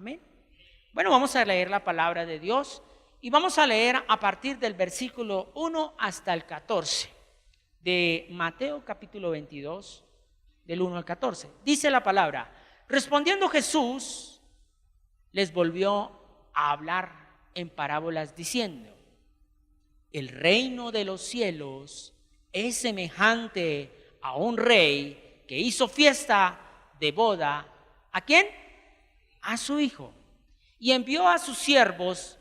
Amén. Bueno, vamos a leer la palabra de Dios y vamos a leer a partir del versículo 1 hasta el 14 de Mateo capítulo 22, del 1 al 14. Dice la palabra: respondiendo Jesús les volvió a hablar en parábolas diciendo: el reino de los cielos es semejante a un rey que hizo fiesta de boda. ¿A quién? A su hijo. Y envió a sus siervos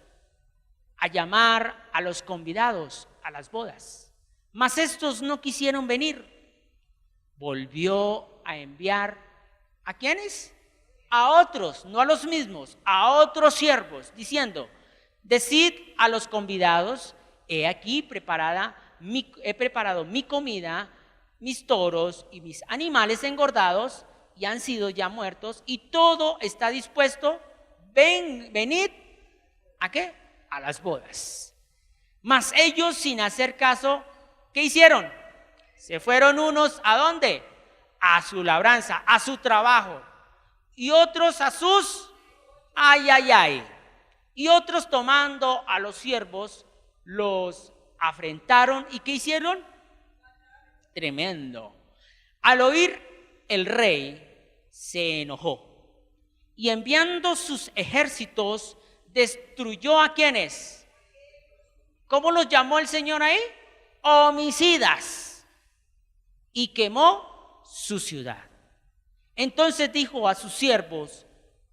a llamar a los convidados a las bodas. Mas estos no quisieron venir. Volvió a enviar ¿a quiénes? A otros, no a los mismos, a otros siervos, diciendo: decid a los convidados: he aquí he preparado mi comida, mis toros y mis animales engordados y han sido ya muertos, y todo está dispuesto. Venid, ¿a qué? A las bodas. Mas ellos, sin hacer caso, ¿qué hicieron? Se fueron unos ¿a dónde? A su labranza, a su trabajo, y otros a sus y otros, tomando a los siervos, los afrentaron. ¿Y qué hicieron? Tremendo. Al oír el rey se enojó y enviando sus ejércitos destruyó ¿a quiénes? ¿Cómo los llamó el Señor ahí? Homicidas. Y quemó su ciudad. Entonces dijo a sus siervos: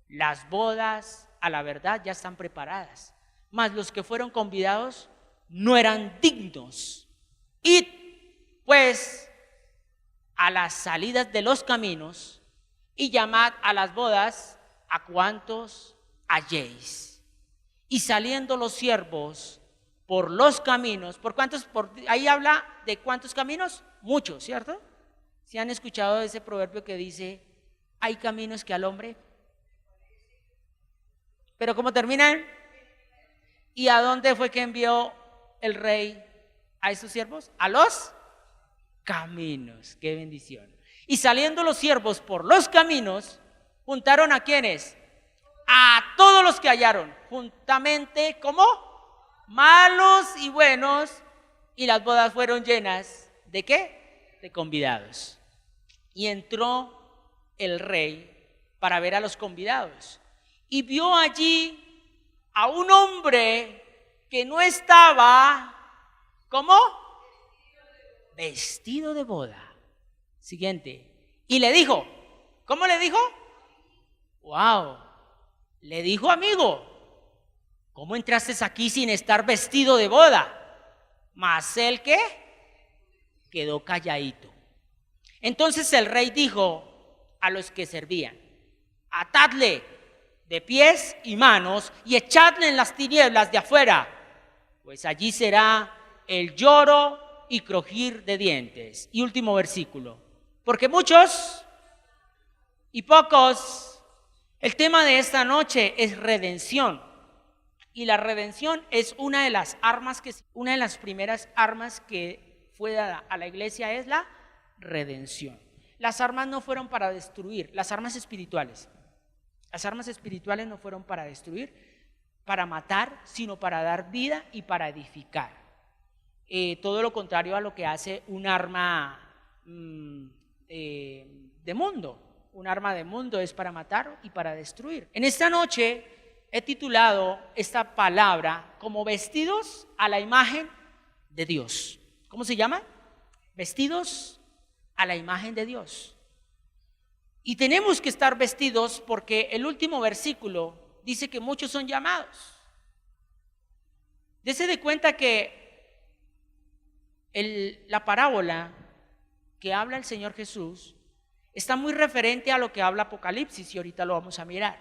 las bodas a la verdad ya están preparadas, mas los que fueron convidados no eran dignos. Id pues a las salidas de los caminos y llamad a las bodas a cuantos halléis. Y saliendo los siervos por los caminos, ¿por cuántos? Ahí habla de cuántos caminos, muchos, ¿cierto? ¿Se han escuchado ese proverbio que dice: hay caminos que al hombre? Pero ¿cómo terminan? ¿Y a dónde fue que envió el rey a esos siervos? A los caminos. ¡Qué bendición! Y saliendo los siervos por los caminos, juntaron ¿a quiénes? A todos los que hallaron, juntamente, ¿cómo? Malos y buenos, y las bodas fueron llenas ¿de qué? De convidados. Y entró el rey para ver a los convidados y vio allí a un hombre que no estaba, ¿cómo? Vestido de boda. Siguiente. Y le dijo, ¿cómo le dijo? ¡Wow! Le dijo: amigo, ¿cómo entraste aquí sin estar vestido de boda? Mas él, ¿qué? Quedó calladito. Entonces el rey dijo a los que servían: atadle de pies y manos y echadle en las tinieblas de afuera, pues allí será el lloro y crujir de dientes. Y último versículo: porque muchos y pocos. El tema de esta noche es redención. Y la redención es una de las primeras armas que fue dada a la iglesia, es la redención. Las armas no fueron para destruir, las armas espirituales no fueron para destruir, para matar, sino para dar vida y para edificar. Todo lo contrario a lo que hace un arma de mundo. Un arma de mundo es para matar y para destruir. En esta noche he titulado esta palabra como vestidos a la imagen de Dios. ¿Cómo se llama? Vestidos a la imagen de Dios. Y tenemos que estar vestidos porque el último versículo dice que muchos son llamados. Dese de cuenta que la parábola que habla el Señor Jesús está muy referente a lo que habla Apocalipsis, y ahorita lo vamos a mirar.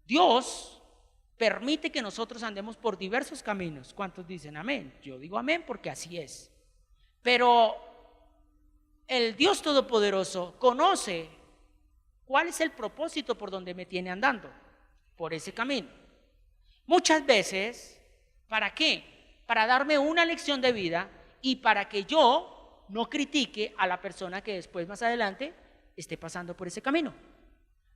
Dios permite que nosotros andemos por diversos caminos. ¿Cuántos dicen amén? Yo digo amén porque así es. Pero el Dios Todopoderoso conoce cuál es el propósito por donde me tiene andando, por ese camino. Muchas veces, ¿para qué? Para darme una lección de vida y para que yo no critique a la persona que después, más adelante, esté pasando por ese camino.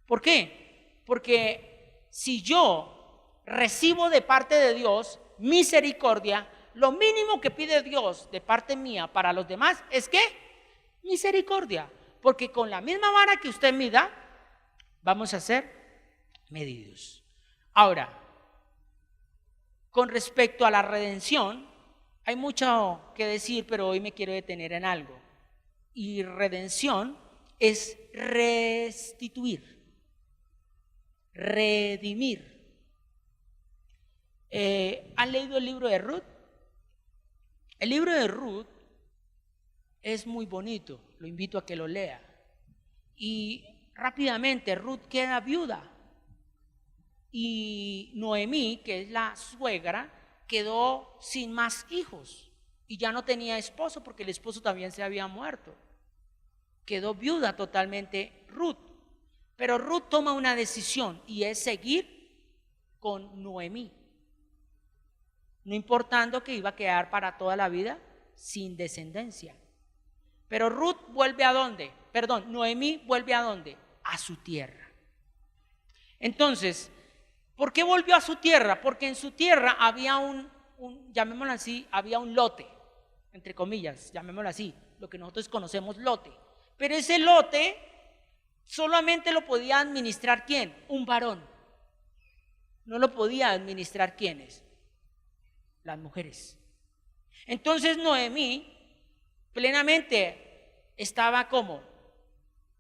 ¿Por qué? Porque si yo recibo de parte de Dios misericordia, lo mínimo que pide Dios de parte mía para los demás es ¿qué? Misericordia. Porque con la misma vara que usted mida, vamos a ser medidos. Ahora, con respecto a la redención, hay mucho que decir, pero hoy me quiero detener en algo. Y redención es restituir, redimir. ¿Han leído el libro de Ruth? El libro de Ruth es muy bonito, lo invito a que lo lea. Y rápidamente Ruth queda viuda y Noemí, que es la suegra, quedó sin más hijos y ya no tenía esposo porque el esposo también se había muerto. Quedó viuda totalmente Ruth, pero Ruth toma una decisión y es seguir con Noemí, no importando que iba a quedar para toda la vida sin descendencia. Pero Ruth vuelve ¿a dónde? Perdón, Noemí vuelve ¿a dónde? A su tierra. Entonces, ¿por qué volvió a su tierra? Porque en su tierra había llamémoslo así, había un lote, entre comillas, llamémoslo así, lo que nosotros conocemos lote. Pero ese lote solamente lo podía administrar ¿quién? Un varón. No lo podía administrar ¿quiénes? Las mujeres. Entonces Noemí plenamente estaba como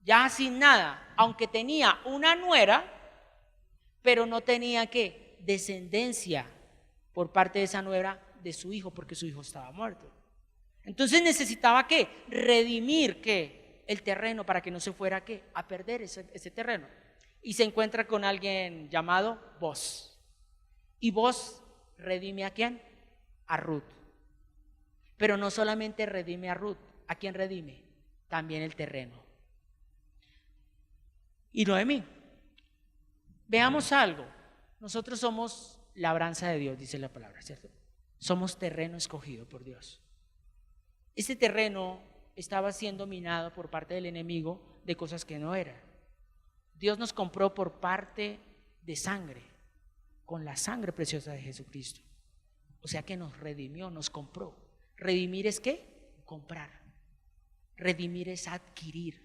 ya sin nada, aunque tenía una nuera, pero no tenía ¿qué? Descendencia por parte de esa nuera de su hijo, porque su hijo estaba muerto. Entonces necesitaba ¿qué? Redimir ¿qué? El terreno para que no se fuera ¿qué? A perder ese terreno. Y se encuentra con alguien llamado Boz. Y Boz redime ¿a quién? A Ruth. Pero no solamente redime a Ruth, ¿a quién redime? También el terreno. Y Noemí, veamos algo. Nosotros somos labranza de Dios, dice la palabra, ¿cierto? Somos terreno escogido por Dios. Ese terreno estaba siendo minado por parte del enemigo de cosas que no eran. Dios nos compró por parte de sangre, con la sangre preciosa de Jesucristo. O sea que nos redimió, nos compró. Redimir es ¿qué? Comprar. Redimir es adquirir,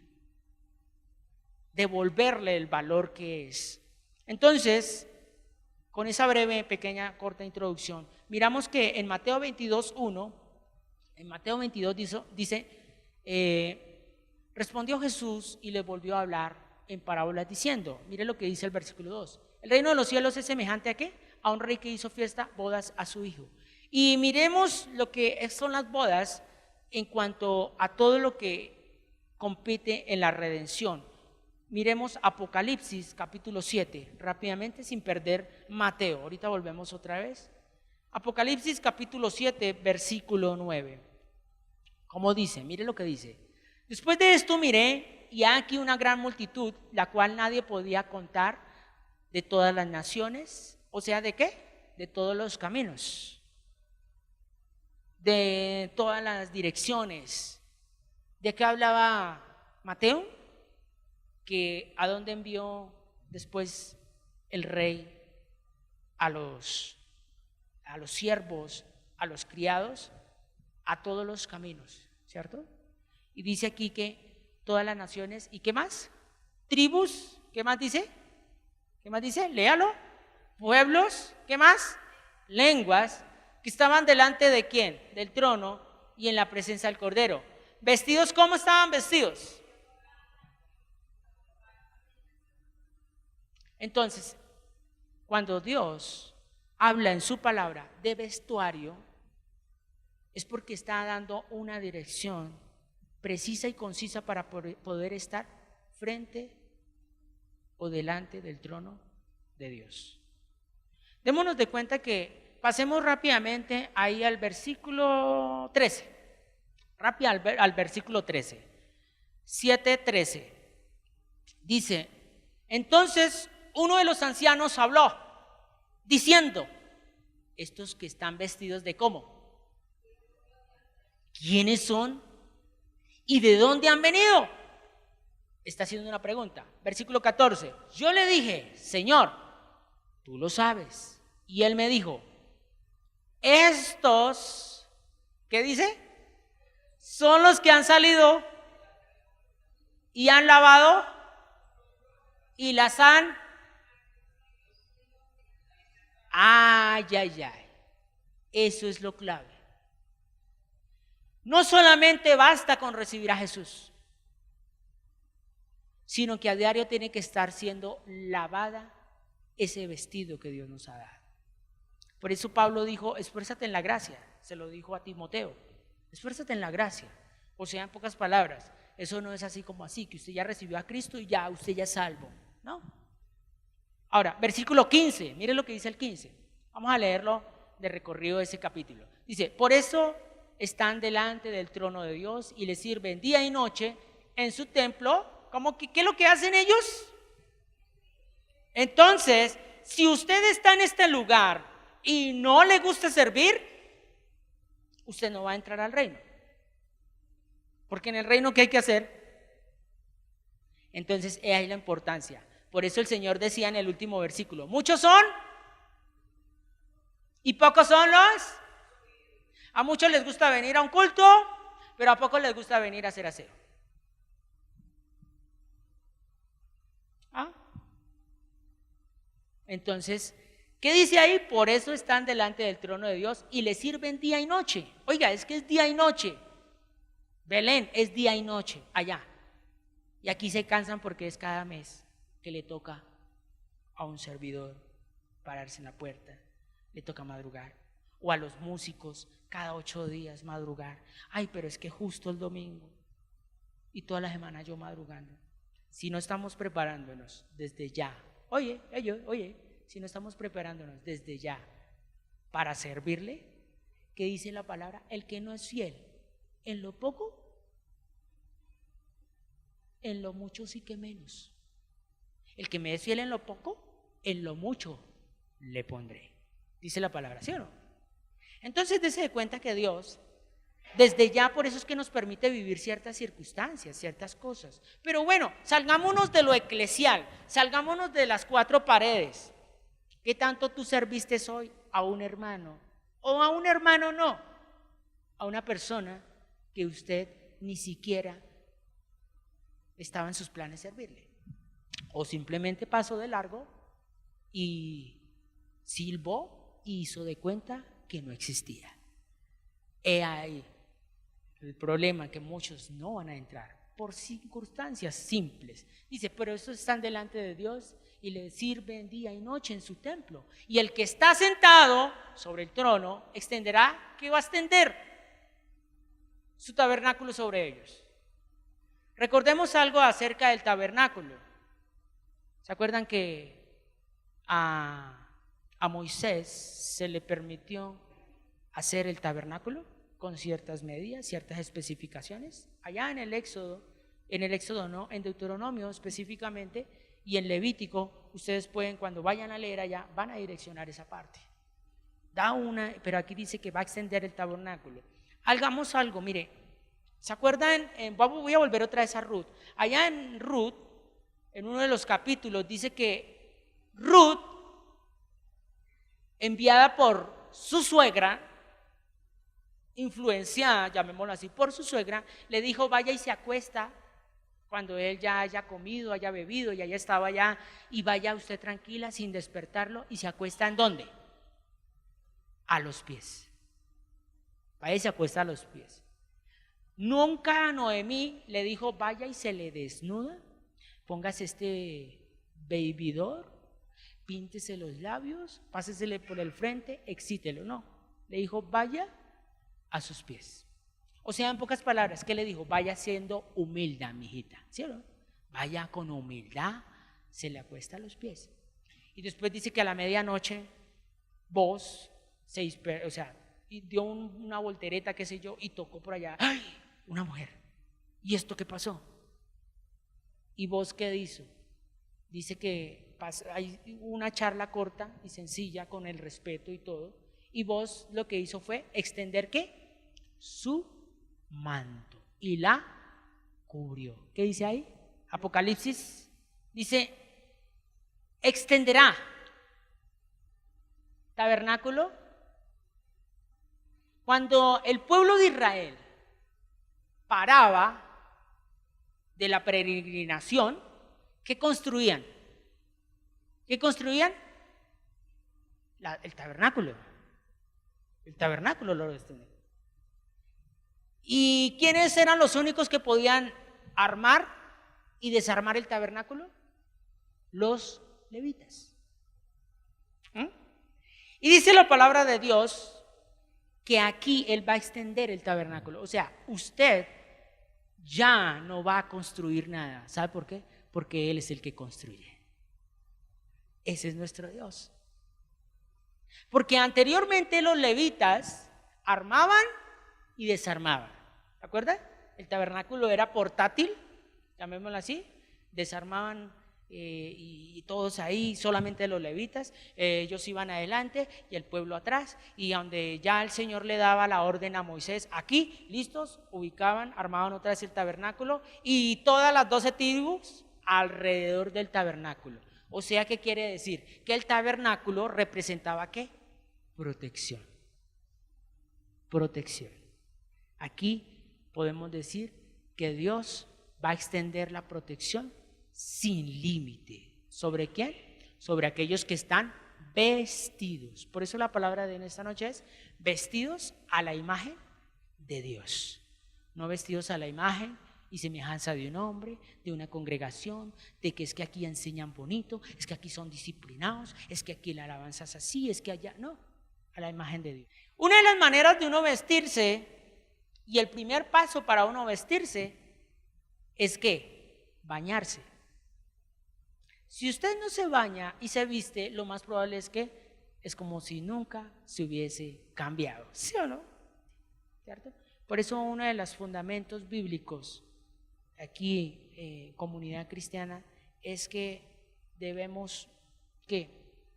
devolverle el valor que es. Entonces, con esa breve, pequeña, corta introducción, miramos que en Mateo 22:1, en Mateo 22 dice, respondió Jesús y le volvió a hablar en parábolas diciendo, mire lo que dice el versículo 2, el reino de los cielos es semejante ¿a qué? A un rey que hizo fiesta, bodas a su hijo. Y miremos lo que son las bodas en cuanto a todo lo que compite en la redención. Miremos Apocalipsis capítulo 7, rápidamente sin perder Mateo. Ahorita volvemos otra vez. Apocalipsis capítulo 7, versículo 9. ¿Cómo dice? Mire lo que dice. Después de esto miré y aquí una gran multitud, la cual nadie podía contar, de todas las naciones. O sea, ¿de qué? De todos los caminos, de todas las direcciones. ¿De qué hablaba Mateo? Que a dónde envió después el rey a los siervos, a los criados, a todos los caminos, ¿cierto? Y dice aquí que todas las naciones, ¿y qué más? Tribus, ¿qué más dice? ¿Qué más dice? Léalo. Pueblos, ¿qué más? Lenguas, que estaban delante de ¿quién? Del trono y en la presencia del Cordero. ¿Vestidos cómo estaban vestidos? Entonces, cuando Dios habla en su palabra de vestuario, es porque está dando una dirección precisa y concisa para poder estar frente o delante del trono de Dios. Démonos de cuenta que pasemos rápidamente ahí al versículo 13. Rápido al versículo 13. 7:13. Dice, entonces uno de los ancianos habló, diciendo, estos que están vestidos de ¿cómo? ¿Quiénes son? ¿Y de dónde han venido? Está haciendo una pregunta. Versículo 14. Yo le dije, Señor, tú lo sabes. Y él me dijo, estos, ¿qué dice? Son los que han salido y han lavado y las han... Ay, ay, ay. Eso es lo clave. No solamente basta con recibir a Jesús, sino que a diario tiene que estar siendo lavada ese vestido que Dios nos ha dado. Por eso Pablo dijo, esfuérzate en la gracia, se lo dijo a Timoteo, esfuérzate en la gracia. O sea, en pocas palabras, eso no es así como así, que usted ya recibió a Cristo y ya, usted ya es salvo, ¿no? Ahora, versículo 15, mire lo que dice el 15, vamos a leerlo de recorrido de ese capítulo. Dice, por eso están delante del trono de Dios y le sirven día y noche en su templo. ¿Cómo que, qué es lo que hacen ellos? Entonces, si usted está en este lugar y no le gusta servir, usted no va a entrar al reino. Porque en el reino, ¿qué hay que hacer? Entonces, ahí hay la importancia. Por eso el Señor decía en el último versículo, muchos son y pocos son los. A muchos les gusta venir a un culto, pero a pocos les gusta venir a hacer aseo. ¿Ah? Entonces, ¿qué dice ahí? Por eso están delante del trono de Dios y le sirven día y noche. Oiga, es que es día y noche. Belén es día y noche allá. Y aquí se cansan porque es cada mes que le toca a un servidor pararse en la puerta, le toca madrugar. O a los músicos cada 8 días madrugar. Ay, pero es que justo el domingo y toda la semana yo madrugando. Si no estamos preparándonos desde ya, oye, si no estamos preparándonos desde ya para servirle, ¿qué dice la palabra? El que no es fiel en lo poco, en lo mucho sí que menos. El que me es fiel en lo poco, en lo mucho le pondré. Dice la palabra, ¿sí o no? Entonces dése cuenta que Dios, desde ya, por eso es que nos permite vivir ciertas circunstancias, ciertas cosas. Pero bueno, salgámonos de lo eclesial, salgámonos de las 4 paredes. ¿Qué tanto tú serviste hoy a un hermano? O a un hermano no, a una persona que usted ni siquiera estaba en sus planes servirle. O simplemente pasó de largo y silbó y hizo de cuenta que no existía. He ahí el problema, que muchos no van a entrar por circunstancias simples. Dice, pero estos están delante de Dios y le sirven día y noche en su templo. Y el que está sentado sobre el trono extenderá, ¿qué va a extender? Su tabernáculo sobre ellos. Recordemos algo acerca del tabernáculo. ¿Se acuerdan que a Moisés se le permitió hacer el tabernáculo con ciertas medidas, ciertas especificaciones? Allá en el Éxodo no, en Deuteronomio específicamente y en Levítico, ustedes pueden, cuando vayan a leer allá, van a direccionar esa parte. Pero aquí dice que va a extender el tabernáculo. Hagamos algo, mire, ¿se acuerdan? Voy a volver otra vez a Ruth. Allá en Ruth, en uno de los capítulos, dice que Ruth, enviada por su suegra, influenciada, llamémoslo así, por su suegra, le dijo, vaya y se acuesta cuando él ya haya comido, haya bebido, ya estaba allá, y vaya usted tranquila sin despertarlo y se acuesta ¿en dónde? A los pies. Vaya y se acuesta a los pies. Nunca a Noemí le dijo, vaya y se le desnuda, póngase este baby doll, píntese los labios, pásesele por el frente, excítelo. No, le dijo, vaya a sus pies. O sea, en pocas palabras, ¿qué le dijo? Vaya siendo humilde, mijita, ¿sí o no? Vaya con humildad, se le acuesta a los pies. Y después dice que a la medianoche, vos, y dio una voltereta, qué sé yo, y tocó por allá, ¡ay! Una mujer. ¿Y esto qué pasó? ¿Y vos qué hizo? Dice que hay una charla corta y sencilla con el respeto y todo, y vos lo que hizo fue extender ¿qué? Su manto y la cubrió. ¿Qué dice ahí? Apocalipsis dice, extenderá tabernáculo? Cuando el pueblo de Israel paraba de la peregrinación, ¿qué construían? ¿Qué construían? El tabernáculo. El tabernáculo lo destruían. ¿Y quiénes eran los únicos que podían armar y desarmar el tabernáculo? Los levitas. Y dice la palabra de Dios que aquí Él va a extender el tabernáculo. O sea, usted ya no va a construir nada. ¿Sabe por qué? Porque Él es el que construye. Ese es nuestro Dios. Porque anteriormente los levitas armaban y desarmaban. ¿Se acuerdan? El tabernáculo era portátil, llamémoslo así. Desarmaban y todos ahí, solamente los levitas, ellos iban adelante y el pueblo atrás, y donde ya el Señor le daba la orden a Moisés, aquí, listos, ubicaban, armaban otra vez el tabernáculo y todas las 12 tribus alrededor del tabernáculo. O sea, ¿qué quiere decir? Que el tabernáculo representaba ¿qué? Protección. Protección. Aquí podemos decir que Dios va a extender la protección sin límite. ¿Sobre quién? Sobre aquellos que están vestidos. Por eso la palabra de esta noche es vestidos a la imagen de Dios. No vestidos a la imagen y semejanza de un hombre, de una congregación, de que es que aquí enseñan bonito, es que aquí son disciplinados, es que aquí la alabanza es así, es que allá, no, a la imagen de Dios. Una de las maneras de uno vestirse, y el primer paso para uno vestirse, es que bañarse. Si usted no se baña y se viste, lo más probable es que es como si nunca se hubiese cambiado, ¿sí o no? ¿Cierto? Por eso uno de los fundamentos bíblicos aquí, comunidad cristiana, es que debemos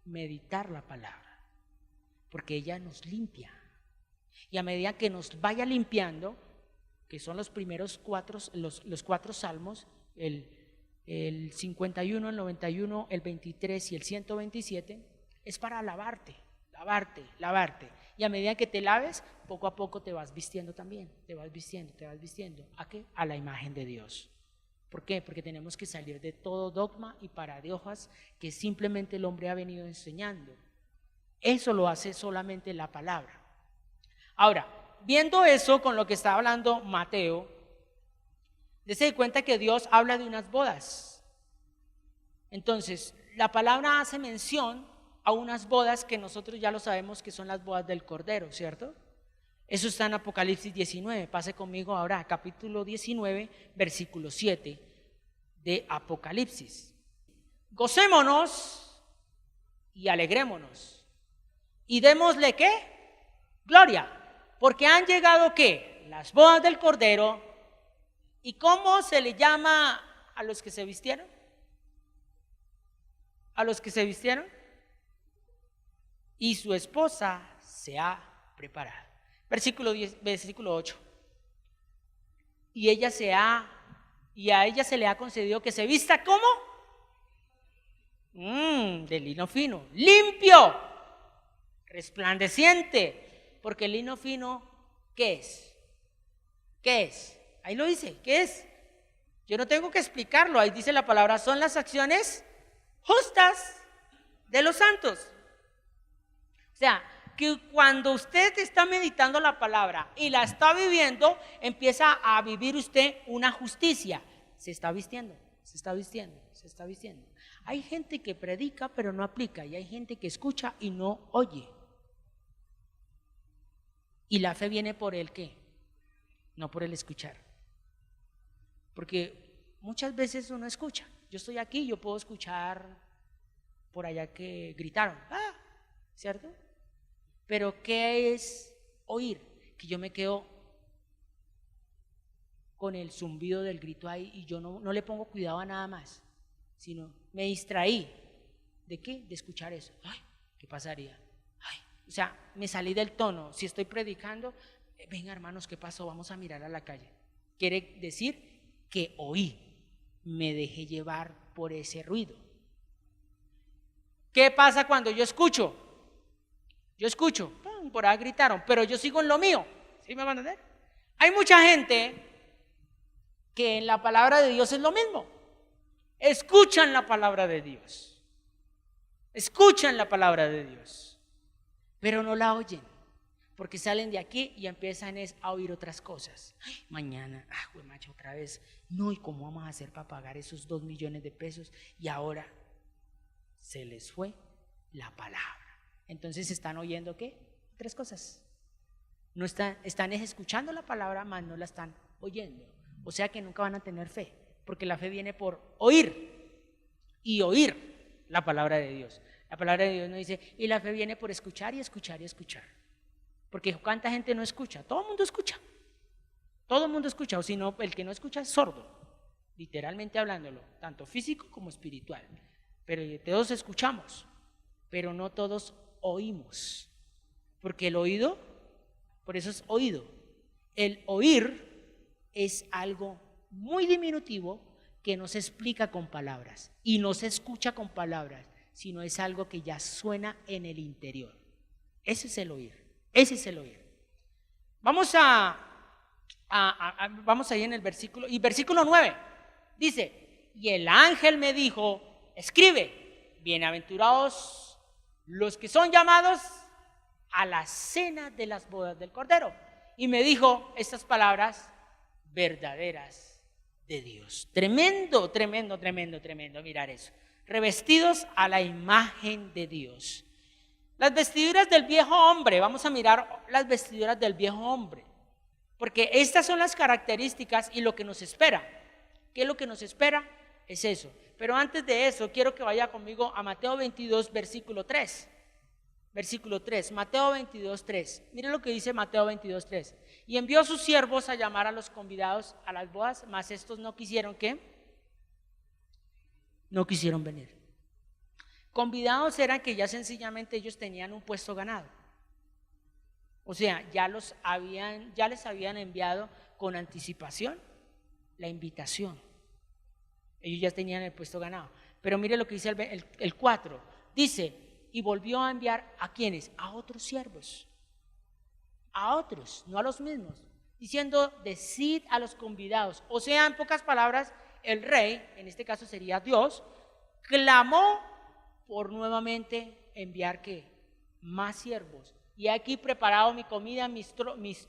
meditar la palabra, porque ella nos limpia, y a medida que nos vaya limpiando, que son los primeros los 4 salmos, el 51, el 91, el 23 y el 127, es para lavarte, y a medida que te laves, poco a poco te vas vistiendo también, te vas vistiendo, ¿a qué? A la imagen de Dios. ¿Por qué? Porque tenemos que salir de todo dogma y paradojas que simplemente el hombre ha venido enseñando. Eso lo hace solamente la palabra. Ahora, viendo eso con lo que está hablando Mateo, dése cuenta que Dios habla de unas bodas. Entonces, la palabra hace mención a unas bodas que nosotros ya lo sabemos que son las bodas del Cordero, ¿cierto? Eso está en Apocalipsis 19. Pase conmigo ahora a capítulo 19, versículo 7 de Apocalipsis. Gocémonos y alegrémonos y démosle ¿qué? Gloria, porque han llegado ¿qué? Las bodas del Cordero. ¿Y cómo se le llama a los que se vistieron? A los que se vistieron. Y su esposa se ha preparado. Versículo 8. Y a ella se le ha concedido que se vista ¿cómo? De lino fino, limpio, resplandeciente. Porque el lino fino, ¿qué es? ¿Qué es? Ahí lo dice, ¿qué es? Yo no tengo que explicarlo, ahí dice la palabra, son las acciones justas de los santos. O sea, que cuando usted está meditando la palabra y la está viviendo, empieza a vivir usted una justicia. Se está vistiendo. Hay gente que predica pero no aplica, y hay gente que escucha y no oye. Y la fe viene por el ¿qué? No por el escuchar. Porque muchas veces uno escucha. Yo estoy aquí, yo puedo escuchar por allá que gritaron, ¿cierto? Pero ¿qué es oír? Que yo me quedo con el zumbido del grito ahí y yo no le pongo cuidado a nada más, sino me distraí. ¿De qué? De escuchar eso. Ay, ¿qué pasaría? O sea, me salí del tono. Si estoy predicando, venga hermanos, ¿qué pasó? Vamos a mirar a la calle. Quiere decir que oí, me dejé llevar por ese ruido. ¿Qué pasa cuando yo escucho? Yo escucho, por ahí gritaron, pero yo sigo en lo mío. ¿Sí me van a entender? Hay mucha gente que en la palabra de Dios es lo mismo. Escuchan la palabra de Dios. Escuchan la palabra de Dios, pero no la oyen. Porque salen de aquí y empiezan a oír otras cosas. Ay, mañana, macho, otra vez. No, ¿y cómo vamos a hacer para pagar esos 2 millones de pesos? Y ahora se les fue la palabra. Entonces están oyendo ¿qué? 3 cosas. No están escuchando la palabra, más no la están oyendo. O sea que nunca van a tener fe, porque la fe viene por oír y oír la palabra de Dios. La palabra de Dios nos dice, y la fe viene por escuchar y escuchar y escuchar. Porque ¿cuánta gente no escucha? Todo el mundo escucha. Todo el mundo escucha, o si no, el que no escucha es sordo, literalmente hablándolo, tanto físico como espiritual. Pero todos escuchamos, pero no todos oímos. Porque el oído, por eso es oído. El oír es algo muy diminutivo que no se explica con palabras y no se escucha con palabras, sino es algo que ya suena en el interior. Ese es el oír. Ese es el oír. Vamos ahí en el versículo, y versículo 9 dice, y el ángel me dijo, escribe, bienaventurados los que son llamados a la cena de las bodas del Cordero. Y me dijo estas palabras verdaderas de Dios. Tremendo, tremendo, tremendo, tremendo mirar eso. Revestidos a la imagen de Dios. Las vestiduras del viejo hombre, vamos a mirar las vestiduras del viejo hombre, porque estas son las características y lo que nos espera. ¿Qué es lo que nos espera? Es eso. Pero antes de eso, quiero que vaya conmigo a Mateo 22, versículo 3. Versículo 3, Mateo 22, 3. Mire lo que dice Mateo 22, 3. Y envió a sus siervos a llamar a los convidados a las bodas, mas estos no quisieron, ¿qué? No quisieron venir. Convidados eran que ya sencillamente ellos tenían un puesto ganado. O sea, ya les habían enviado con anticipación la invitación. Ellos ya tenían el puesto ganado. Pero mire lo que dice el 4. Dice, y volvió a enviar ¿a quiénes? A otros siervos. A otros, no a los mismos. Diciendo, decid a los convidados. O sea, en pocas palabras, el rey, en este caso sería Dios, clamó por nuevamente enviar ¿qué? Más siervos. Y aquí preparado mi comida, mis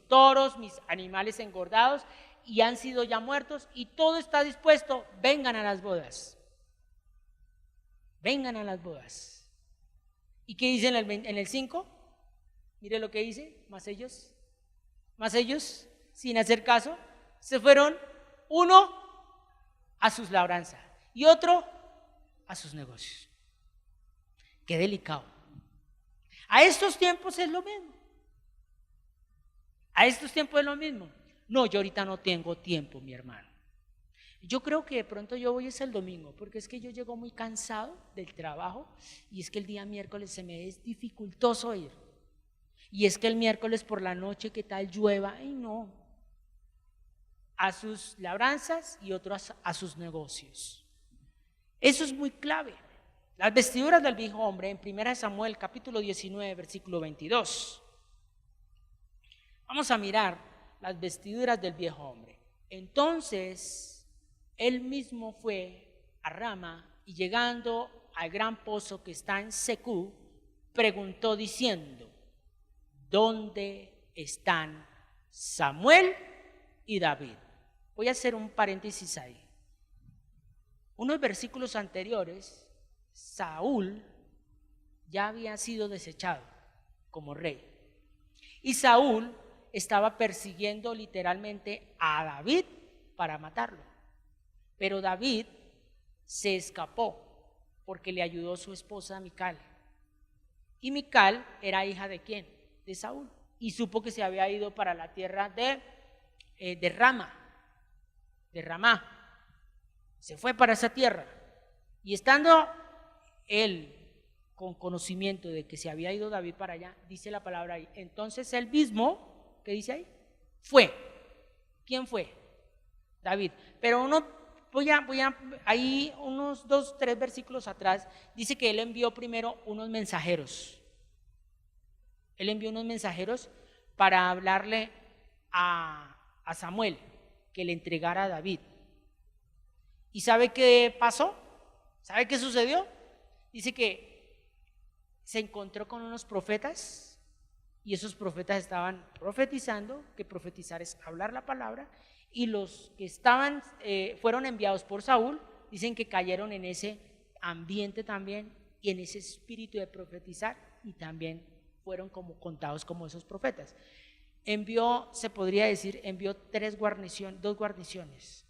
toros, mis animales engordados, y han sido ya muertos, y todo está dispuesto, vengan a las bodas. Vengan a las bodas. ¿Y qué dice en el 5? Mire lo que dice, más ellos, sin hacer caso, se fueron uno a sus labranzas y otro a sus negocios. Qué delicado. A estos tiempos es lo mismo. A estos tiempos es lo mismo. No, yo ahorita no tengo tiempo, mi hermano. Yo creo que de pronto yo voy es el domingo, porque es que yo llego muy cansado del trabajo y es que el día miércoles se me es dificultoso ir. Y es que el miércoles por la noche, ¿qué tal llueva? Ay, no. A sus labranzas y otros a sus negocios. Eso es muy clave. Las vestiduras del viejo hombre en 1 Samuel capítulo 19 versículo 22. Vamos a mirar las vestiduras del viejo hombre. Entonces él mismo fue a Rama y llegando al gran pozo que está en Secú, preguntó diciendo, ¿dónde están Samuel y David? Voy a hacer un paréntesis ahí. Unos versículos anteriores, Saúl ya había sido desechado como rey. Y Saúl estaba persiguiendo literalmente a David para matarlo. Pero David se escapó porque le ayudó su esposa Mical. Y Mical era hija de ¿quién? De Saúl. Y supo que se había ido para la tierra de Ramá. Se fue para esa tierra. Y estando él con conocimiento de que se había ido David para allá, dice la palabra ahí. Entonces él mismo, ¿qué dice ahí? Fue. ¿Quién fue? David. Pero ahí unos 2, 3 versículos atrás, dice que él envió primero unos mensajeros. Él envió unos mensajeros para hablarle a Samuel que le entregara a David. ¿Y sabe qué pasó? ¿Sabe qué sucedió? Dice que se encontró con unos profetas y esos profetas estaban profetizando, que profetizar es hablar la palabra, y los que estaban, fueron enviados por Saúl, dicen que cayeron en ese ambiente también y en ese espíritu de profetizar y también fueron como contados como esos profetas. Envió, se podría decir, envió dos guarniciones.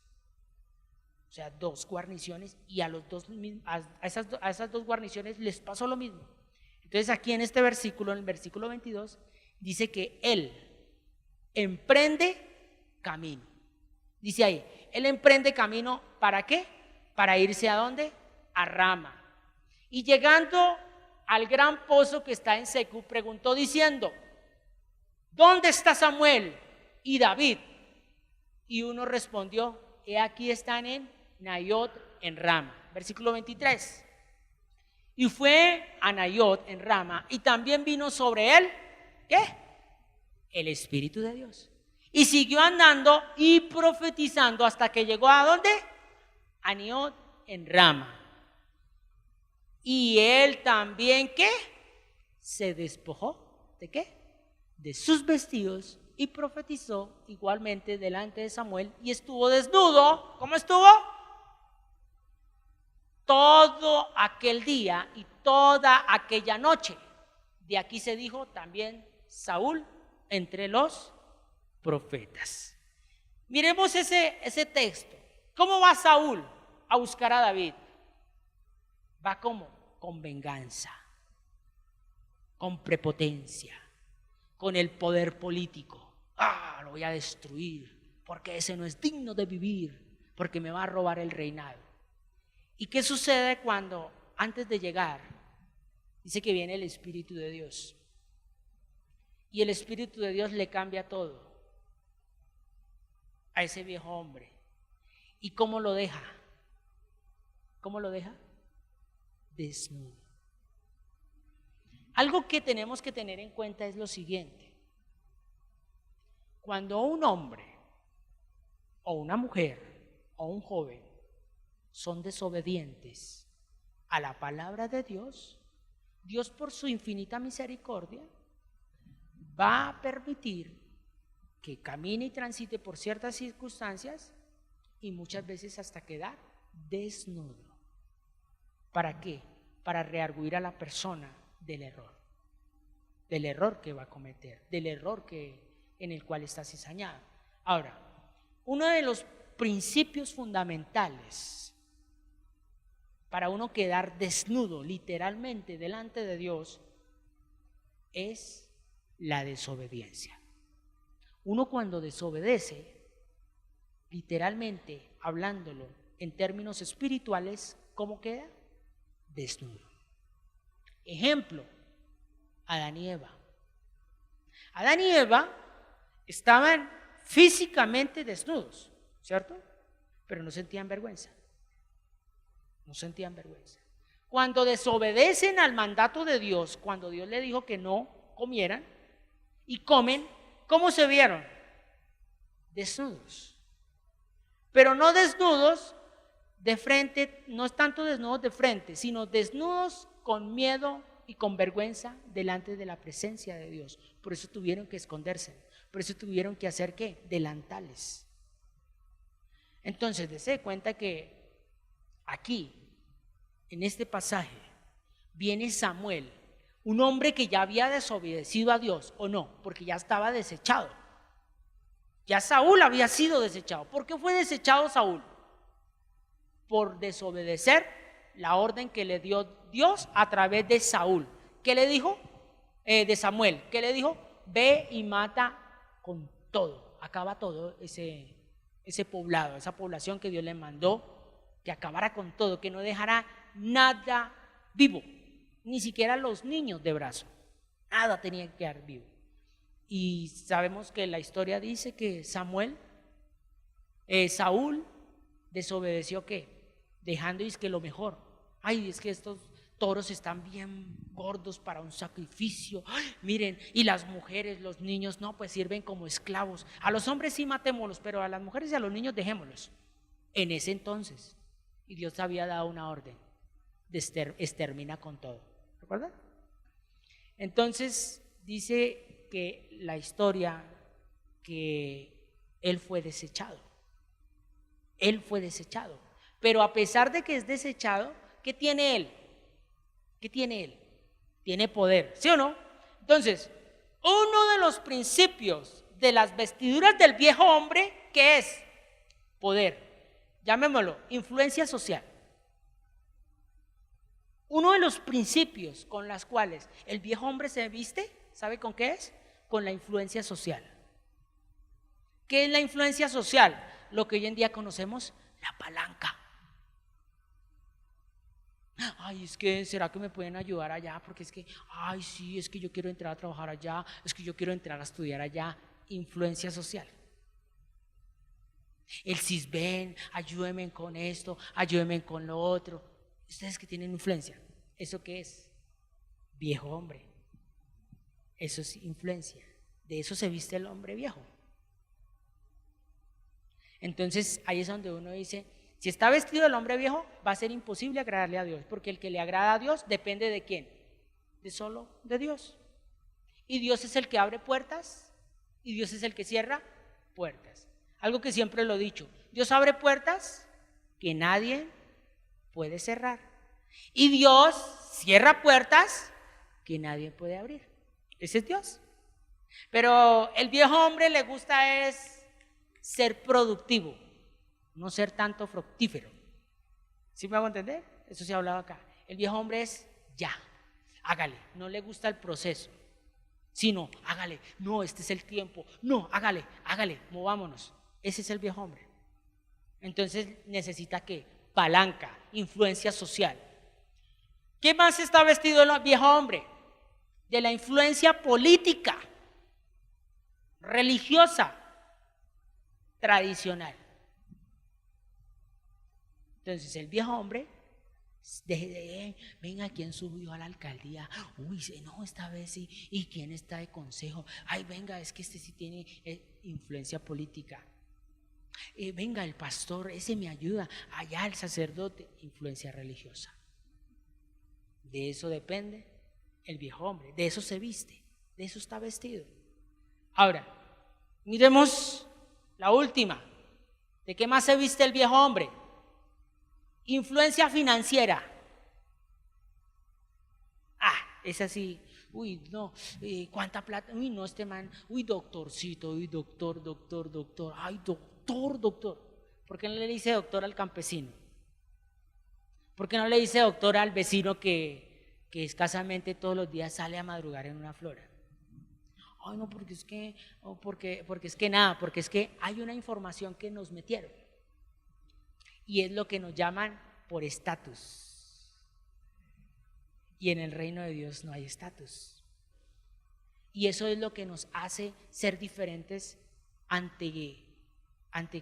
O sea, dos guarniciones, y a esas dos guarniciones les pasó lo mismo. Entonces aquí en este versículo, en el versículo 22, dice que él emprende camino. Dice ahí, él emprende camino, ¿para qué? Para irse ¿a dónde? A Rama. Y llegando al gran pozo que está en Secu, preguntó diciendo, ¿dónde está Samuel y David? Y uno respondió, he aquí están en Naiot en Rama. Versículo 23. Y fue a Naiot en Rama, y también vino sobre él, ¿qué? El Espíritu de Dios. Y siguió andando y profetizando hasta que llegó ¿a dónde? A Naiot en Rama. Y él también, ¿qué? Se despojó, ¿de qué? De sus vestidos y profetizó igualmente delante de Samuel y estuvo desnudo. ¿Cómo estuvo? Todo aquel día y toda aquella noche. De aquí se dijo también Saúl entre los profetas. Miremos ese texto. ¿Cómo va Saúl a buscar a David? Va como con venganza, con prepotencia, con el poder político. Lo voy a destruir porque ese no es digno de vivir, porque me va a robar el reinado. ¿Y qué sucede cuando antes de llegar dice que viene el Espíritu de Dios? Y el Espíritu de Dios le cambia todo a ese viejo hombre. ¿Y cómo lo deja? ¿Cómo lo deja? Desnudo. Algo que tenemos que tener en cuenta es lo siguiente: cuando un hombre o una mujer o un joven son desobedientes a la palabra de Dios, Dios por su infinita misericordia va a permitir que camine y transite por ciertas circunstancias y muchas veces hasta quedar desnudo. ¿Para qué? Para rearguir a la persona del error que va a cometer, del error en el cual está cizañado. Ahora, uno de los principios fundamentales para uno quedar desnudo literalmente delante de Dios es la desobediencia. Uno cuando desobedece, literalmente hablándolo en términos espirituales, ¿cómo queda? Desnudo. Ejemplo, Adán y Eva. Adán y Eva estaban físicamente desnudos, ¿cierto? Pero no sentían vergüenza. No sentían vergüenza. Cuando desobedecen al mandato de Dios, cuando Dios le dijo que no comieran y comen, ¿cómo se vieron? Desnudos. Pero no desnudos de frente, no es tanto desnudos de frente, sino desnudos con miedo y con vergüenza delante de la presencia de Dios. Por eso tuvieron que esconderse, por eso tuvieron que hacer ¿qué? Delantales. Entonces, dése cuenta que aquí, en este pasaje, viene Samuel, un hombre que ya había desobedecido a Dios, ¿o no? Porque ya estaba desechado. Ya Saúl había sido desechado. ¿Por qué fue desechado Saúl? Por desobedecer la orden que le dio Dios a través de Saúl. ¿Qué le dijo? De Samuel. ¿Qué le dijo? Ve y mata con todo, acaba todo ese poblado, esa población que Dios le mandó, que acabara con todo, que no dejara nada vivo, ni siquiera los niños de brazo, nada tenía que quedar vivo. Y sabemos que la historia dice que Saúl desobedeció, ¿qué? Dejando es que lo mejor. Ay, es que estos toros están bien gordos para un sacrificio. ¡Ay! Miren, y las mujeres, los niños, no, pues sirven como esclavos. A los hombres sí matémoslos, pero a las mujeres y a los niños dejémoslos. En ese entonces, y Dios había dado una orden de extermina con todo. ¿Recuerdan? Entonces dice que la historia que él fue desechado. Él fue desechado. Pero a pesar de que es desechado, ¿qué tiene él? ¿Qué tiene él? Tiene poder, ¿sí o no? Entonces, uno de los principios de las vestiduras del viejo hombre, ¿qué es? Poder. Llamémoslo, influencia social. Uno de los principios con los cuales el viejo hombre se viste, ¿sabe con qué es? Con la influencia social. ¿Qué es la influencia social? Lo que hoy en día conocemos, la palanca. Ay, es que, ¿será que me pueden ayudar allá? Porque es que, ay, sí, es que yo quiero entrar a trabajar allá, es que yo quiero entrar a estudiar allá. Influencia social. El CISBEN, ayúdenme con esto, ayúdenme con lo otro. Ustedes que tienen influencia, ¿eso qué es? Viejo hombre. Eso es influencia. De eso se viste el hombre viejo. Entonces ahí es donde uno dice, si está vestido el hombre viejo, va a ser imposible agradarle a Dios, porque el que le agrada a Dios depende de quién, de solo de Dios. Y Dios es el que abre puertas y Dios es el que cierra puertas. Algo que siempre lo he dicho, Dios abre puertas que nadie puede cerrar y Dios cierra puertas que nadie puede abrir. Ese es Dios. Pero el viejo hombre le gusta es ser productivo, no ser tanto fructífero. ¿Sí me hago entender? Eso se ha hablado acá. El viejo hombre es ya, hágale, no le gusta el proceso, sino hágale, no, este es el tiempo, no, hágale, movámonos. Ese es el viejo hombre. Entonces necesita ¿qué? Palanca, influencia social. ¿Qué más está vestido el viejo hombre? De la influencia política, religiosa, tradicional. Entonces el viejo hombre, venga, ¿quién subió a la alcaldía? Uy, no, esta vez sí. ¿Y quién está de consejo? Ay, venga, es que este sí tiene influencia política. Venga, el pastor, ese me ayuda. Allá el sacerdote, influencia religiosa. De eso depende el viejo hombre, de eso se viste, de eso está vestido. Ahora, miremos la última. ¿De qué más se viste el viejo hombre? Influencia financiera. Es así. Uy, no, ¿cuánta plata? Uy, no, este man, uy, doctorcito, uy, doctor. Ay, doctor. ¿Por qué no le dice doctor al campesino? ¿Por qué no le dice doctor al vecino que escasamente todos los días sale a madrugar en una flora? Ay, no, porque es que hay una información que nos metieron y es lo que nos llaman por estatus. Y en el reino de Dios no hay estatus. Y eso es lo que nos hace ser diferentes ante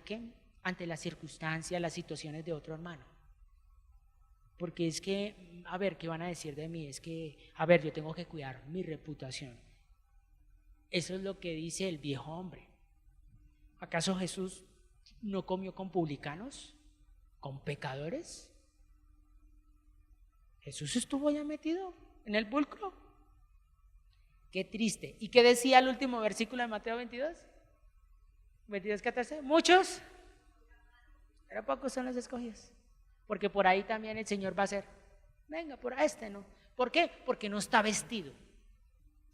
¿qué? Ante las circunstancias, las situaciones de otro hermano. Porque es que, a ver, ¿qué van a decir de mí? Es que, a ver, yo tengo que cuidar mi reputación. Eso es lo que dice el viejo hombre. ¿Acaso Jesús no comió con publicanos? ¿Con pecadores? Jesús estuvo ya metido en el pulcro. Qué triste. ¿Y qué decía el último versículo de Mateo 22:14? Muchos, pero pocos son los escogidos. Porque por ahí también el Señor va a ser, venga, por este no. ¿Por qué? Porque no está vestido.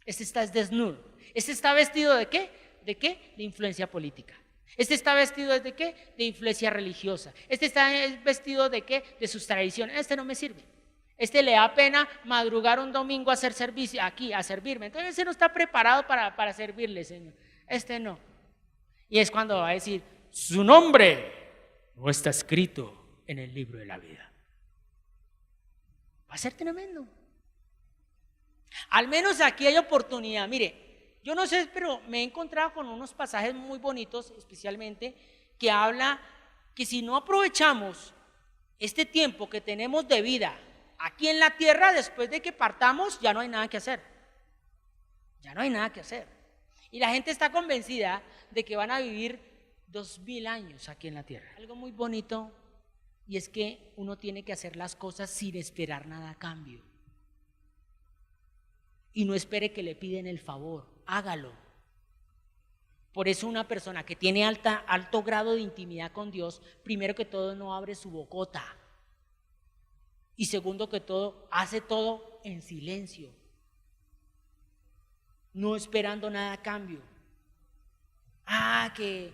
Este está desnudo. Este está vestido ¿de qué? ¿De qué? De influencia política. Este está vestido ¿de qué? De influencia religiosa. Este está vestido ¿de qué? De sus tradiciones. Este no me sirve. Este le da pena madrugar un domingo a hacer servicio, aquí, a servirme. Entonces ese no está preparado para servirle, Señor. Este no. Y es cuando va a decir, su nombre no está escrito en el libro de la vida. Va a ser tremendo. Al menos aquí hay oportunidad. Mire, yo no sé, pero me he encontrado con unos pasajes muy bonitos, especialmente, que habla que si no aprovechamos este tiempo que tenemos de vida aquí en la tierra, después de que partamos, ya no hay nada que hacer. Ya no hay nada que hacer. Y la gente está convencida de que van a vivir 2000 años aquí en la tierra. Algo muy bonito, y es que uno tiene que hacer las cosas sin esperar nada a cambio. Y no espere que le piden el favor, hágalo. Por eso una persona que tiene alto grado de intimidad con Dios, primero que todo no abre su bocota. Y segundo que todo, hace todo en silencio, no esperando nada a cambio. Que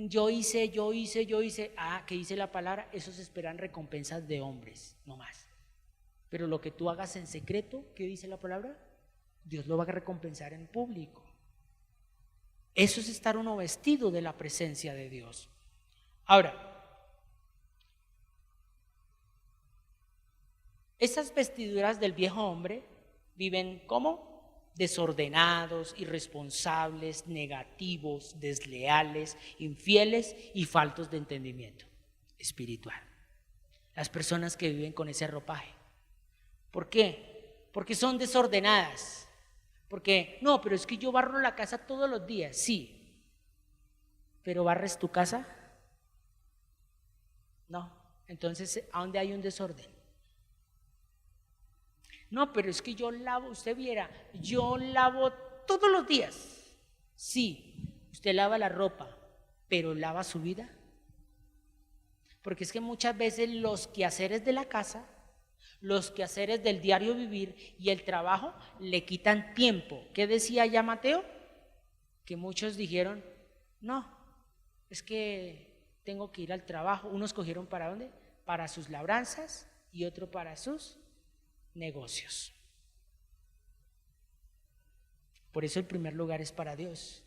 yo hice. Que dice la palabra, esos esperan recompensas de hombres, no más. Pero lo que tú hagas en secreto, ¿qué dice la palabra? Dios lo va a recompensar en público. Eso es estar uno vestido de la presencia de Dios. Ahora, esas vestiduras del viejo hombre viven ¿cómo? Desordenados, irresponsables, negativos, desleales, infieles y faltos de entendimiento espiritual. Las personas que viven con ese ropaje. ¿Por qué? Porque son desordenadas. Porque, no, pero es que yo barro la casa todos los días, sí. ¿Pero barres tu casa? No. Entonces, ¿a dónde hay un desorden? No, pero es que yo lavo, usted viera, yo lavo todos los días. Sí, usted lava la ropa, pero ¿lava su vida? Porque es que muchas veces los quehaceres de la casa, los quehaceres del diario vivir y el trabajo le quitan tiempo. ¿Qué decía ya Mateo? Que muchos dijeron, no, es que tengo que ir al trabajo. Unos cogieron ¿para dónde? Para sus labranzas y otro para sus negocios. Por eso el primer lugar es para Dios.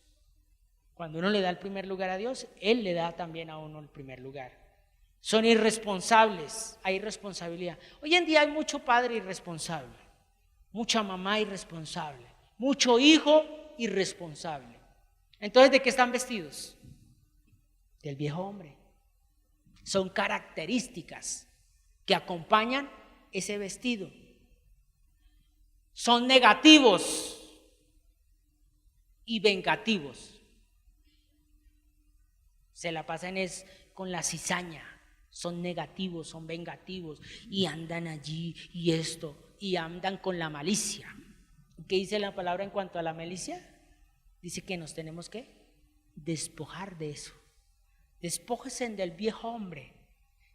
Cuando uno le da el primer lugar a Dios, Él le da también a uno el primer lugar. Son irresponsables, hay irresponsabilidad. Hoy en día hay mucho padre irresponsable, mucha mamá irresponsable, mucho hijo irresponsable. Entonces, ¿de qué están vestidos? Del viejo hombre. Son características que acompañan ese vestido. Son negativos y vengativos. Se la pasan con la cizaña. Son negativos, son vengativos y andan allí y esto y andan con la malicia. ¿Qué dice la palabra en cuanto a la malicia? Dice que nos tenemos que despojar de eso. Despójense del viejo hombre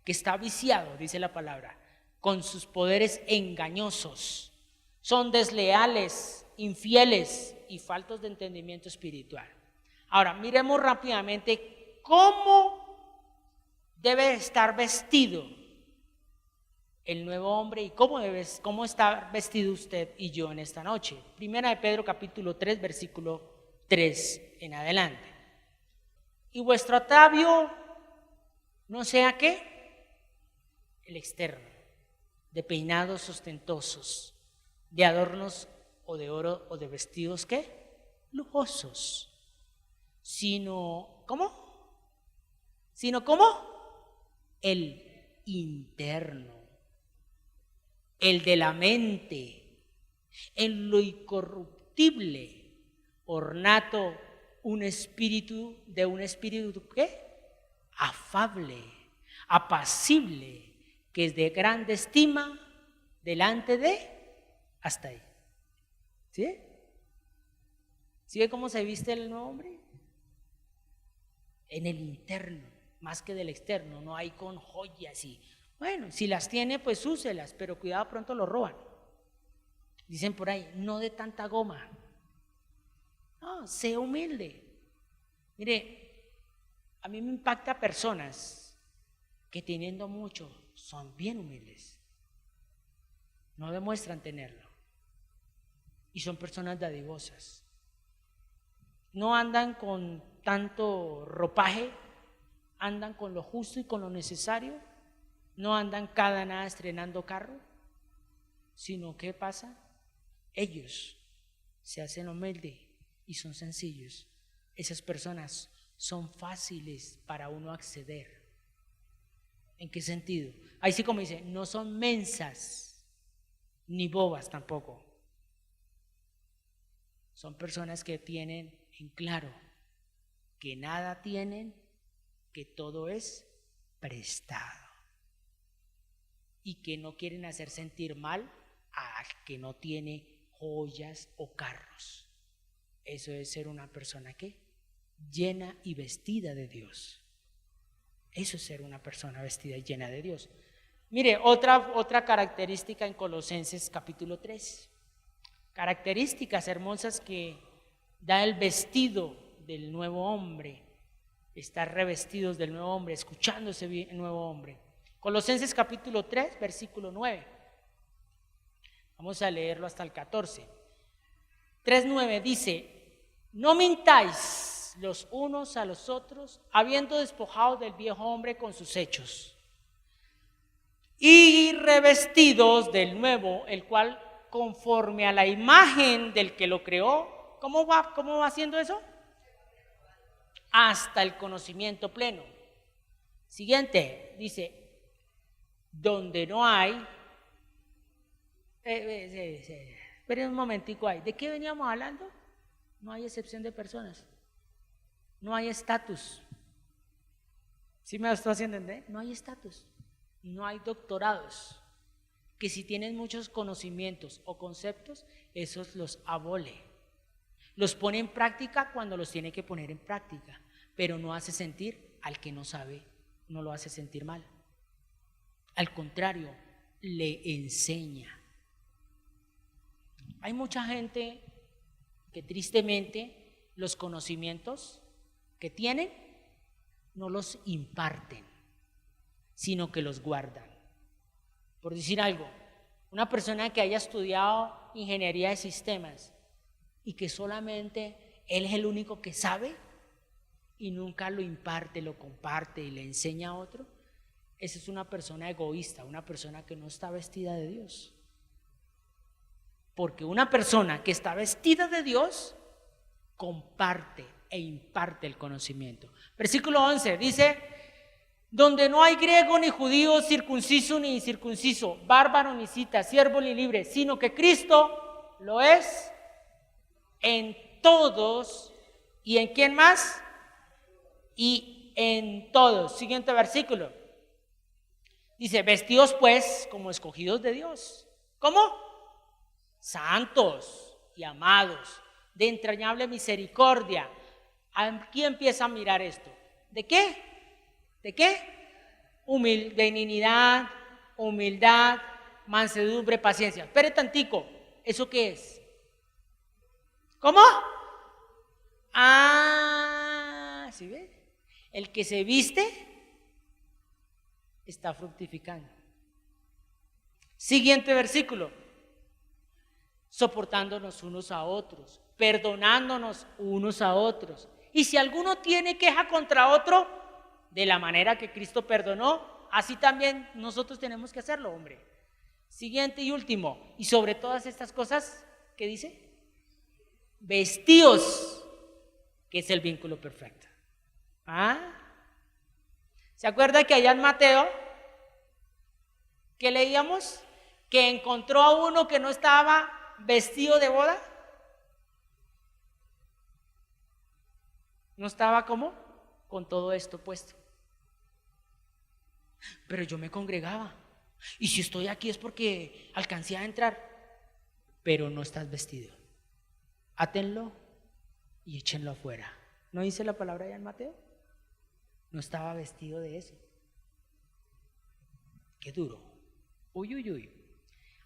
que está viciado, dice la palabra, con sus poderes engañosos. Son desleales, infieles y faltos de entendimiento espiritual. Ahora, miremos rápidamente cómo debe estar vestido el nuevo hombre y cómo está vestido usted y yo en esta noche. Primera de Pedro capítulo 3, versículo 3 en adelante. Y vuestro atavío no sea ¿qué? El externo, de peinados ostentosos, de adornos o de oro o de vestidos ¿qué? Lujosos, sino ¿cómo? El interno, el de la mente, en lo incorruptible, ornato un espíritu ¿qué? Afable, apacible, que es de grande estima delante de hasta ahí. ¿Sí? ¿Sí ve cómo se viste el nuevo hombre? En el interno, más que del externo, no hay con joyas y bueno, si las tiene pues úselas, pero cuidado, pronto lo roban. Dicen por ahí, no de tanta goma. No, sea humilde. Mire, a mí me impacta personas que teniendo mucho son bien humildes. No demuestran tenerlo. Y son personas dadivosas. No andan con tanto ropaje, andan con lo justo y con lo necesario. No andan cada nada estrenando carro, sino ¿qué pasa? Ellos se hacen humildes y son sencillos. Esas personas son fáciles para uno acceder. ¿En qué sentido? Ahí sí como dice, no son mensas, ni bobas tampoco. Son personas que tienen en claro que nada tienen, que todo es prestado y que no quieren hacer sentir mal al que no tiene joyas o carros. Eso es ser una persona que llena y vestida de Dios. Eso es ser una persona vestida y llena de Dios. Mire, otra característica en Colosenses capítulo 3. Características hermosas que da el vestido del nuevo hombre. Estar revestidos del nuevo hombre, escuchando ese nuevo hombre. Colosenses capítulo 3, versículo 9. Vamos a leerlo hasta el 14. 3:9 dice: no mintáis los unos a los otros, habiendo despojado del viejo hombre con sus hechos, y revestidos del nuevo, el cual conforme a la imagen del que lo creó. ¿Cómo va haciendo eso? Hasta el conocimiento pleno. Siguiente, dice: donde no hay, esperen un momentico ahí, ¿de qué veníamos hablando? No hay excepción de personas, no hay estatus. ¿Sí me lo estoy haciendo entender? No hay estatus, no hay doctorados, que si tienen muchos conocimientos o conceptos, esos los abole. Los pone en práctica cuando los tiene que poner en práctica, pero no hace sentir al que no sabe, no lo hace sentir mal. Al contrario, le enseña. Hay mucha gente que tristemente los conocimientos que tienen no los imparten, sino que los guardan. Por decir algo, una persona que haya estudiado ingeniería de sistemas y que solamente él es el único que sabe y nunca lo imparte, lo comparte y le enseña a otro, esa es una persona egoísta, una persona que no está vestida de Dios. Porque una persona que está vestida de Dios comparte e imparte el conocimiento. Versículo 11 dice: donde no hay griego ni judío, circunciso ni incircunciso, bárbaro ni cita, siervo ni libre, sino que Cristo lo es en todos. ¿Y en quién más? Y en todos. Siguiente versículo. Dice: vestidos pues como escogidos de Dios. ¿Cómo? Santos y amados, de entrañable misericordia. Aquí empieza a mirar esto. ¿De qué? ¿De qué? Benignidad, humildad, mansedumbre, paciencia. Espere tantico, ¿eso qué es? ¿Cómo? ¿Sí ve? El que se viste está fructificando. Siguiente versículo: soportándonos unos a otros, perdonándonos unos a otros. Y si alguno tiene queja contra otro, de la manera que Cristo perdonó, así también nosotros tenemos que hacerlo, hombre. Siguiente y último: y sobre todas estas cosas, ¿qué dice? Vestíos, que es el vínculo perfecto. ¿Se acuerda que allá en Mateo, que leíamos? Que encontró a uno que no estaba vestido de boda. No estaba ¿cómo? Con todo esto puesto. Pero yo me congregaba, y si estoy aquí es porque alcancé a entrar. Pero no estás vestido. Átenlo y échenlo afuera. ¿No dice la palabra allá en Mateo? No estaba vestido de eso. Qué duro. Uy.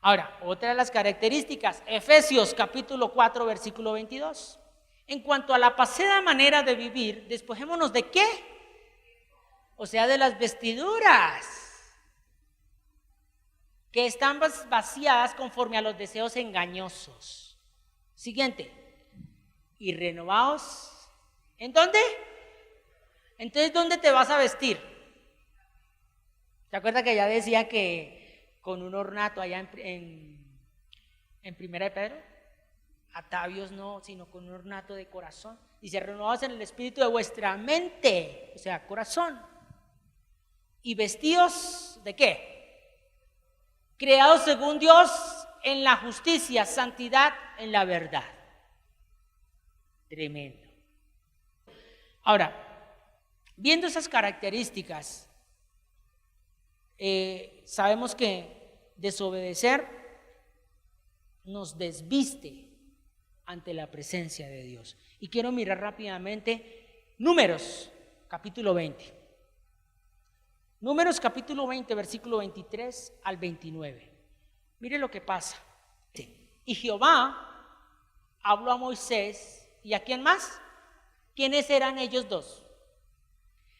Ahora, otra de las características, Efesios capítulo 4, versículo 22. En cuanto a la pasada manera de vivir, despojémonos ¿de qué? O sea, de las vestiduras que están vaciadas conforme a los deseos engañosos. Siguiente: y renovaos. ¿En dónde? Entonces, ¿dónde te vas a vestir? ¿Te acuerdas que ya decía que con un ornato allá en Primera de Pedro? Atavios no, sino con un ornato de corazón. Dice: renovaos en el espíritu de vuestra mente, o sea, corazón. Y vestidos ¿de qué? Creados según Dios en la justicia, santidad en la verdad. Tremendo. Ahora, viendo esas características, sabemos que desobedecer nos desviste ante la presencia de Dios. Y quiero mirar rápidamente Números, capítulo 20. Números, capítulo 20, versículo 23 al 29. Mire lo que pasa. Y Jehová habló a Moisés, ¿y a quién más? ¿Quiénes eran ellos dos?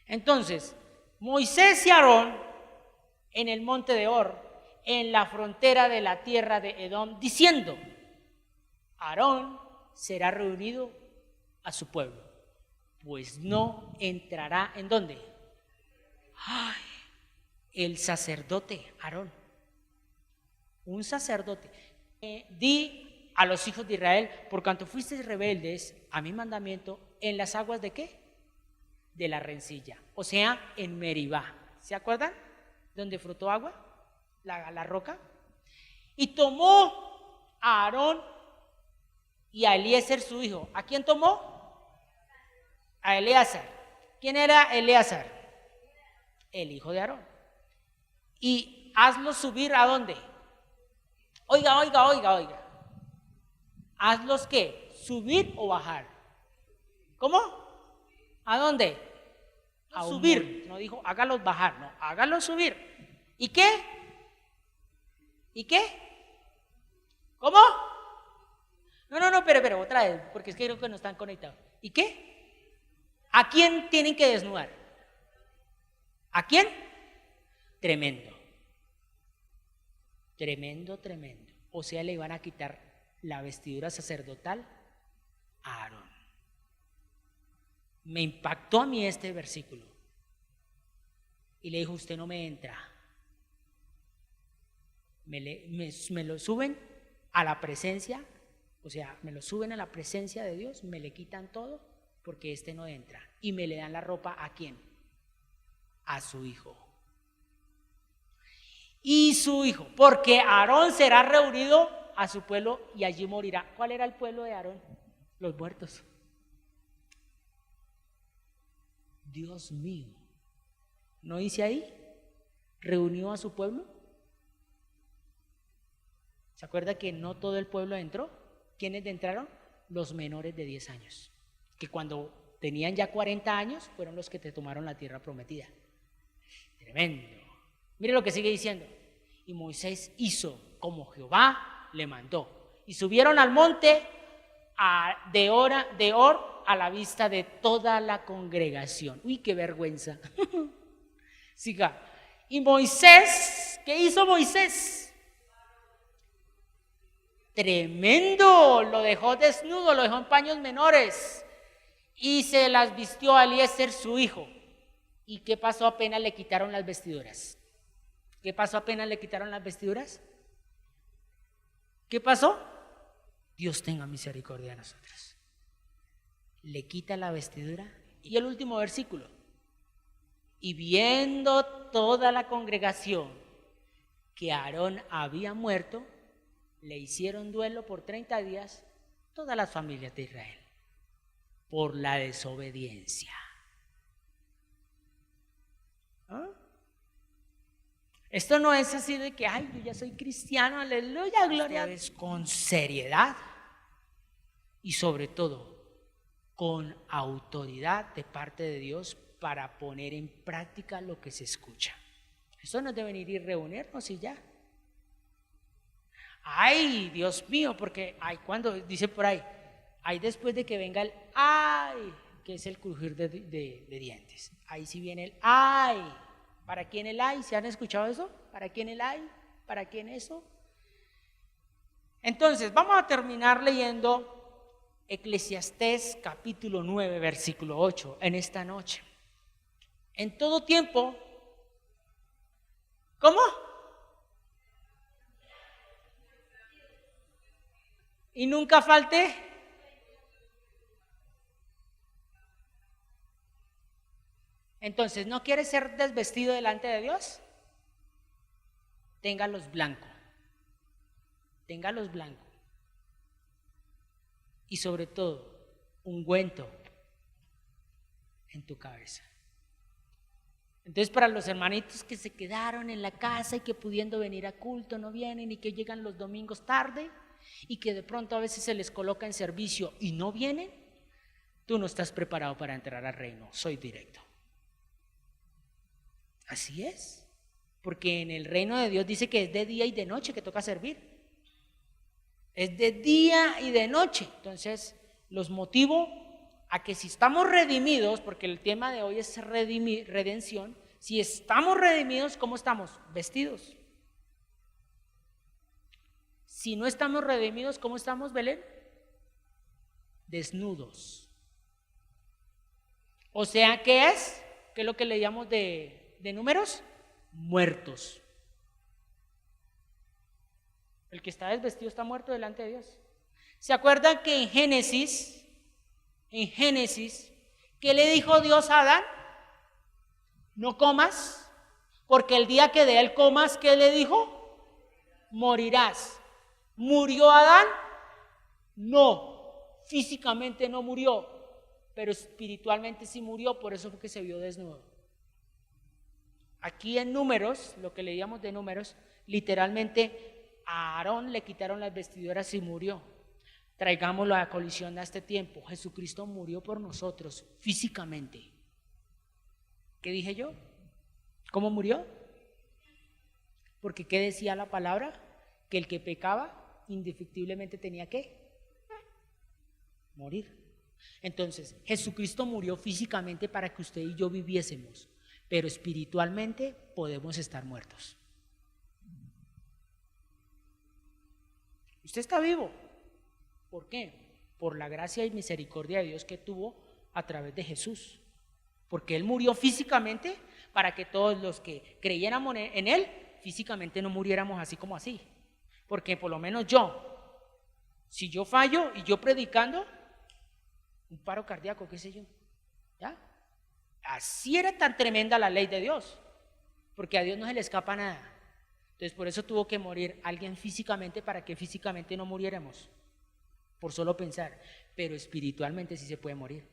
Entonces, Moisés y Aarón en el monte de Hor, en la frontera de la tierra de Edom, diciendo: Aarón será reunido a su pueblo, pues no entrará ¿en dónde? Ay, el sacerdote Aarón, un sacerdote. Di a los hijos de Israel, por cuanto fuisteis rebeldes a mi mandamiento, en las aguas ¿de qué? De la rencilla, o sea, en Meribá. ¿Se acuerdan? Donde frotó agua, la roca. Y tomó a Aarón y a Eliezer su hijo. ¿A quién tomó? A Eleazar. ¿Quién era Eleazar? El hijo de Aarón. Y hazlo subir ¿a dónde? Oiga. ¿Hazlos qué? ¿Subir o bajar? ¿Cómo? ¿A dónde? A subir. No dijo hágalos bajar, no, hágalos subir. ¿Y qué? ¿Y qué? ¿Cómo? No, pero otra vez, porque es que creo que no están conectados. ¿Y qué? ¿A quién tienen que desnudar? ¿A quién? Tremendo. O sea, le iban a quitar la vestidura sacerdotal a Aarón. Me impactó a mí este versículo. Y le dijo: usted no me entra. Me lo suben a la presencia, o sea, me lo suben a la presencia de Dios, me le quitan todo, porque este no entra. Y me le dan la ropa ¿a quién? A su hijo. Y su hijo, porque Aarón será reunido a su pueblo y allí morirá. ¿Cuál era el pueblo de Aarón? Los muertos. Dios mío, ¿no dice ahí? Reunió a su pueblo. ¿Se acuerda que no todo el pueblo entró? ¿Quiénes entraron? Los menores de 10 años, que cuando tenían ya 40 años fueron los que te tomaron la tierra prometida. Tremendo. Mire lo que sigue diciendo. Y Moisés hizo como Jehová le mandó. Y subieron al monte de Hor a la vista de toda la congregación. Uy, qué vergüenza. Siga. Y Moisés, ¿qué hizo Moisés? Tremendo. Lo dejó desnudo, lo dejó en paños menores. Y se las vistió a Eliezer su hijo. ¿Y qué pasó apenas le quitaron las vestiduras? ¿Qué pasó apenas le quitaron las vestiduras? ¿Qué pasó? Dios tenga misericordia de nosotros. Le quita la vestidura. Y el último versículo. Y viendo toda la congregación que Aarón había muerto, le hicieron duelo por 30 días todas las familias de Israel por la desobediencia. ¿Ah? Esto no es así de que, ay, yo ya soy cristiano, aleluya, gloria a Dios. Con seriedad y sobre todo con autoridad de parte de Dios para poner en práctica lo que se escucha. Esto no es de venir y reunirnos y ya. Ay, Dios mío, porque ay, cuando dice por ahí, ay, después de que venga el ay, que es el crujir de dientes. Ahí sí viene el ay. ¿Para quién el ay? ¿Se han escuchado eso? ¿Para quién el ay? ¿Para quién eso? Entonces, vamos a terminar leyendo Eclesiastés capítulo 9, versículo 8 en esta noche. En todo tiempo, ¿cómo? Y nunca falte. Entonces, ¿no quieres ser desvestido delante de Dios? Téngalos blancos. téngalos blancos. Y sobre todo, ungüento en tu cabeza. Entonces, para los hermanitos que se quedaron en la casa y que pudiendo venir a culto no vienen, y que llegan los domingos tarde y que de pronto a veces se les coloca en servicio y no vienen, tú no estás preparado para entrar al reino. Soy directo. Así es, porque en el reino de Dios dice que es de día y de noche que toca servir. Es de día y de noche. Entonces, los motivo a que si estamos redimidos, porque el tema de hoy es redención, si estamos redimidos, ¿cómo estamos? Vestidos. Si no estamos redimidos, ¿cómo estamos, Belén? Desnudos. O sea, ¿qué es? ¿Qué es lo que leíamos de Números? Muertos. El que está desvestido está muerto delante de Dios. ¿Se acuerdan que en Génesis, ¿qué le dijo Dios a Adán? No comas, porque el día que de él comas, ¿qué le dijo? Morirás. ¿Murió Adán? No, físicamente no murió, pero espiritualmente sí murió, por eso fue que se vio desnudo. Aquí en Números, lo que leíamos de Números, literalmente a Aarón le quitaron las vestiduras y murió. Traigámoslo a colisión a este tiempo. Jesucristo murió por nosotros físicamente. ¿Qué dije yo? ¿Cómo murió? Porque ¿qué decía la palabra? Que el que pecaba indefectiblemente tenía que morir. Entonces, Jesucristo murió físicamente para que usted y yo viviésemos, pero espiritualmente podemos estar muertos. Usted está vivo. ¿Por qué? Por la gracia y misericordia de Dios que tuvo a través de Jesús. Porque Él murió físicamente para que todos los que creyéramos en Él, físicamente no muriéramos así como así. Porque por lo menos yo, si yo fallo y yo predicando, un paro cardíaco, qué sé yo, ¿ya? Así era tan tremenda la ley de Dios, porque a Dios no se le escapa nada. Entonces por eso tuvo que morir alguien físicamente para que físicamente no muriéramos, por solo pensar, pero espiritualmente sí se puede morir.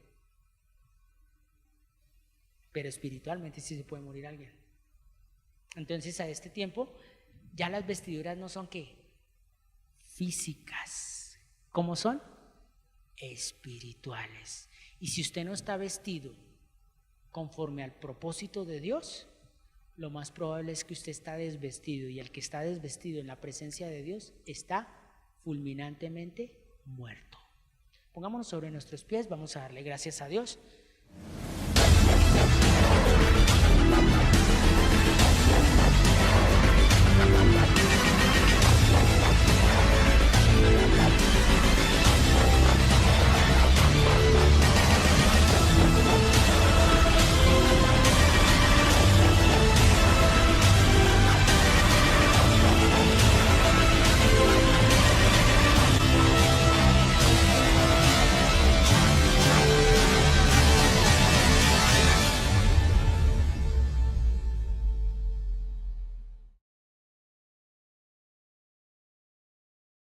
Pero espiritualmente sí se puede morir alguien. Entonces a este tiempo ya las vestiduras no son ¿qué? Físicas. ¿Cómo son? Espirituales. Y si usted no está vestido conforme al propósito de Dios, lo más probable es que usted está desvestido, y el que está desvestido en la presencia de Dios está fulminantemente muerto. Pongámonos sobre nuestros pies, vamos a darle gracias a Dios.